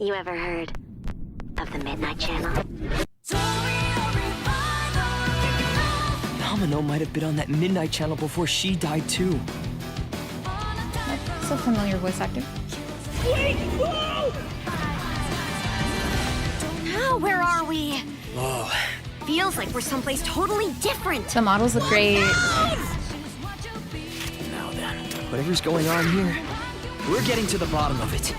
You ever heard of the Midnight Channel? Domino might have been on that Midnight Channel before she died too. That's a familiar voice actor. Wait! Whoa! Oh, where are we? Whoa. Feels like we're someplace totally different. The models look great. Now then, whatever's going on here, we're getting to the bottom of it.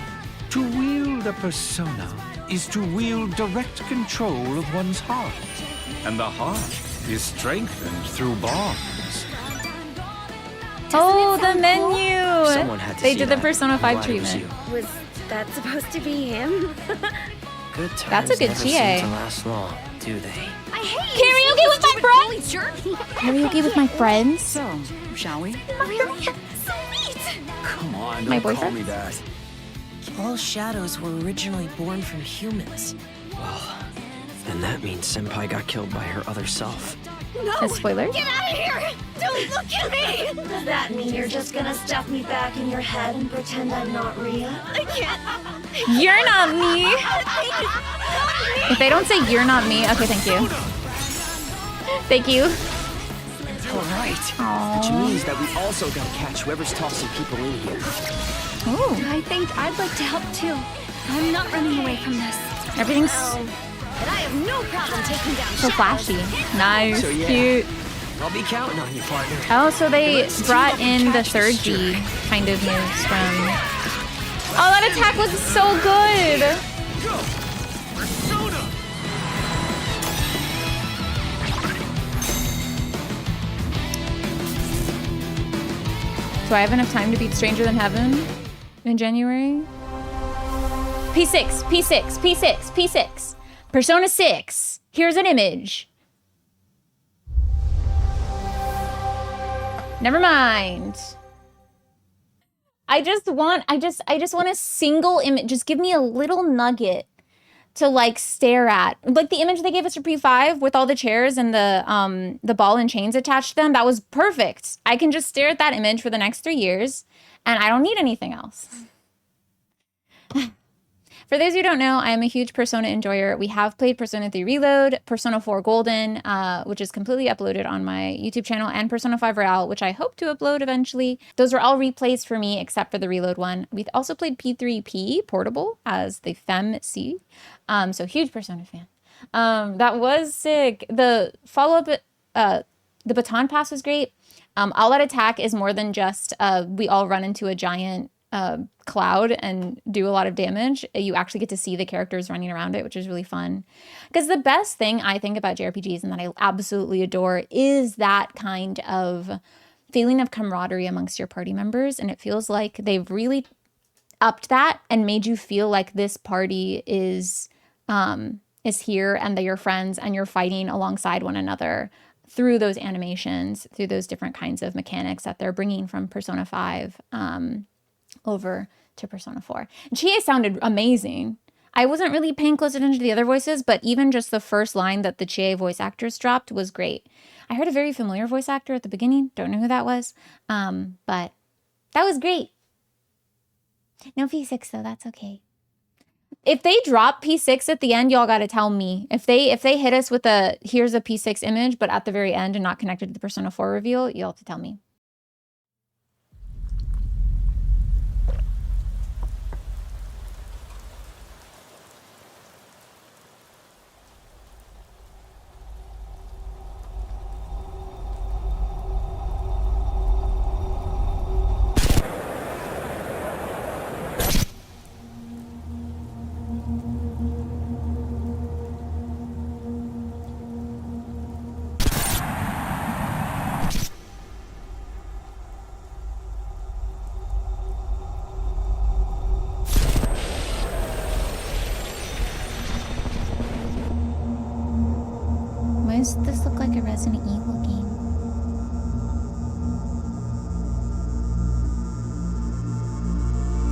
To wield a persona is to wield direct control of one's heart. And the heart is strengthened through bonds. Oh, the menu! Someone had to They see did the that. Persona I'm 5 glad it was treatment. you. Was that supposed to be him? Good times That's a good never GA. seem to last long, do they? I hate Karaoke with my friends! jerk. Karaoke with my friends? So, shall we? Really? Sweet! Come on, My don't call boyfriend? me that. All shadows were originally born from humans. Well, then that means Senpai got killed by her other self. A spoiler? Get out of here! Don't look at me! Does that mean you're just gonna stuff me back in your head and pretend I'm not Rhea? I can't. You're not me! If they don't say you're not me, okay, thank you. Thank you. All right. Which means that we also gotta catch whoever's tossing people in here. Ooh, I think I'd like to help too. I'm not running away from this. everything's And I have no problem taking down so flashy. Nice, So, yeah. cute. I'll be counting on you, partner. Oh, so they brought in the third G kind of moves from... Oh, that attack was so good! Do I have enough time to beat Stranger Than Heaven in January? P6, P6, P6, P6. Persona 6. Here's an image. Never mind. I just want a single image. Just give me a little nugget to like stare at. Like the image they gave us for P5 with all the chairs and the ball and chains attached to them, that was perfect. I can just stare at that image for the next 3 years and I don't need anything else. For those who don't know, I am a huge Persona enjoyer. We have played Persona 3 Reload, Persona 4 Golden, which is completely uploaded on my YouTube channel, and Persona 5 Royale, which I hope to upload eventually. Those were all replays for me, except for the Reload one. We've also played P3P Portable as the FemC, so huge Persona fan. That was sick. The follow-up, the baton pass was great. All Out Attack is more than just we all run into a giant cloud and do a lot of damage. You actually get to see the characters running around it, which is really fun. Because the best thing I think about JRPGs and that I absolutely adore is that kind of feeling of camaraderie amongst your party members. And it feels like they've really upped that and made you feel like this party is here and they're your friends and you're fighting alongside one another through those animations, through those different kinds of mechanics that they're bringing from Persona 5 over to Persona 4. And Chie sounded amazing. I wasn't really paying close attention to the other voices, but even just the first line that the Chie voice actors dropped was great. I heard a very familiar voice actor at the beginning. Don't know who that was, but that was great. No P6 though, that's okay. If they drop P6 at the end, y'all gotta tell me. If they hit us with here's a P6 image, but at the very end and not connected to the Persona 4 reveal, you'll have to tell me. Why does this look like a Resident Evil game?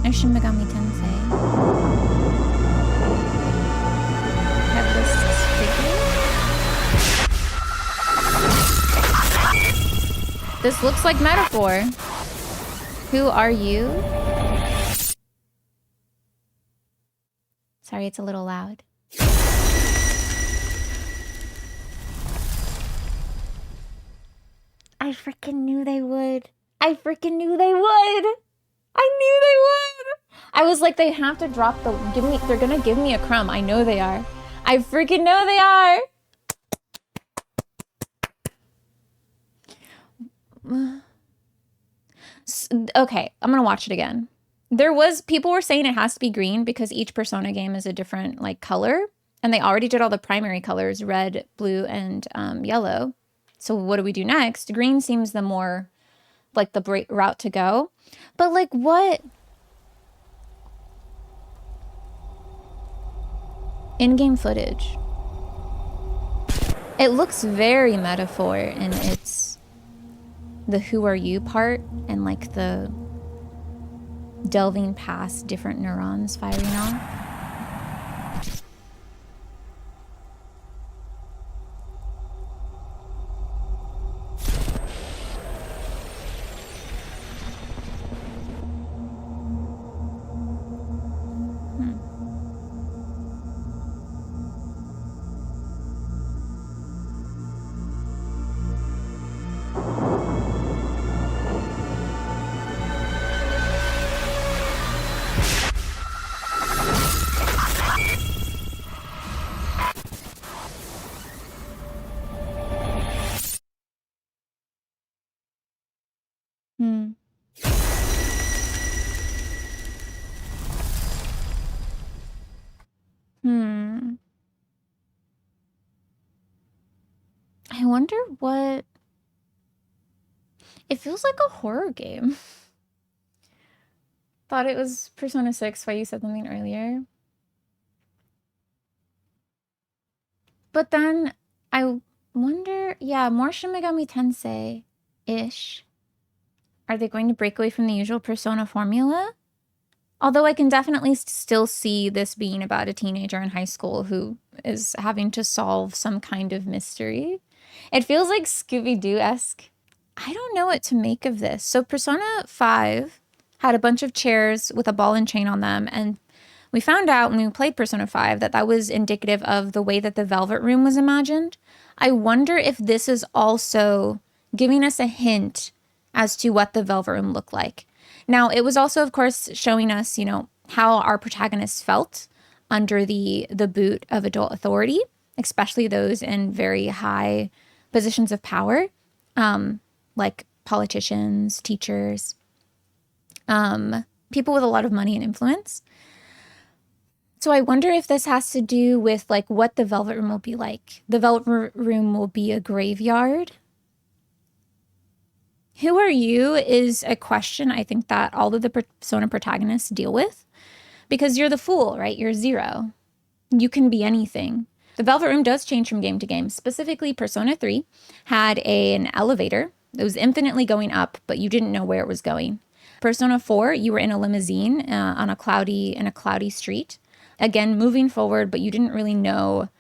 Or Shin Megami Tensei? Headless figure? This looks like Metaphor. Who are you? Sorry, it's a little loud. I freaking knew they would. I freaking knew they would. I knew they would. I was like, they have to drop the, they're gonna give me a crumb. I know they are. I freaking know they are. Okay, I'm gonna watch it again. People were saying it has to be green because each Persona game is a different like color, and they already did all the primary colors, red, blue, and yellow. So what do we do next? Green seems the more like the route to go. But like what? In-game footage. It looks very metaphor in its the who are you part and like the delving past different neurons firing off. I wonder what... It feels like a horror game. Thought it was Persona 6, why you said something earlier. But then I wonder, yeah, more Shin Megami Tensei-ish. Are they going to break away from the usual Persona formula? Although I can definitely still see this being about a teenager in high school who is having to solve some kind of mystery. It feels like Scooby-Doo-esque. I don't know what to make of this. So Persona 5 had a bunch of chairs with a ball and chain on them, and we found out when we played Persona 5 that that was indicative of the way that the Velvet Room was imagined. I wonder if this is also giving us a hint as to what the Velvet Room looked like. Now, it was also, of course, showing us, you know, how our protagonists felt under the boot of adult authority, especially those in very high positions of power, like politicians, teachers, people with a lot of money and influence. So I wonder if this has to do with like what the Velvet Room will be like. The Velvet Room will be a graveyard. Who are you is a question I think that all of the Persona protagonists deal with, because you're the fool, right? You're zero. You can be anything. The Velvet Room does change from game to game. Specifically, Persona 3 had an elevator that was infinitely going up, but you didn't know where it was going. Persona 4, you were in a limousine in a cloudy street. Again, moving forward, but you didn't really know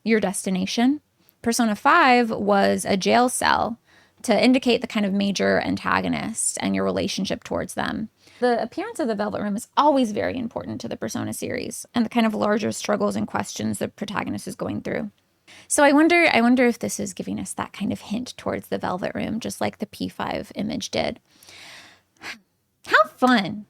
your destination. Persona 5 was a jail cell to indicate the kind of major antagonists and your relationship towards them. The appearance of the Velvet Room is always very important to the Persona series and the kind of larger struggles and questions the protagonist is going through. So I wonder if this is giving us that kind of hint towards the Velvet Room, just like the P5 image did. How fun!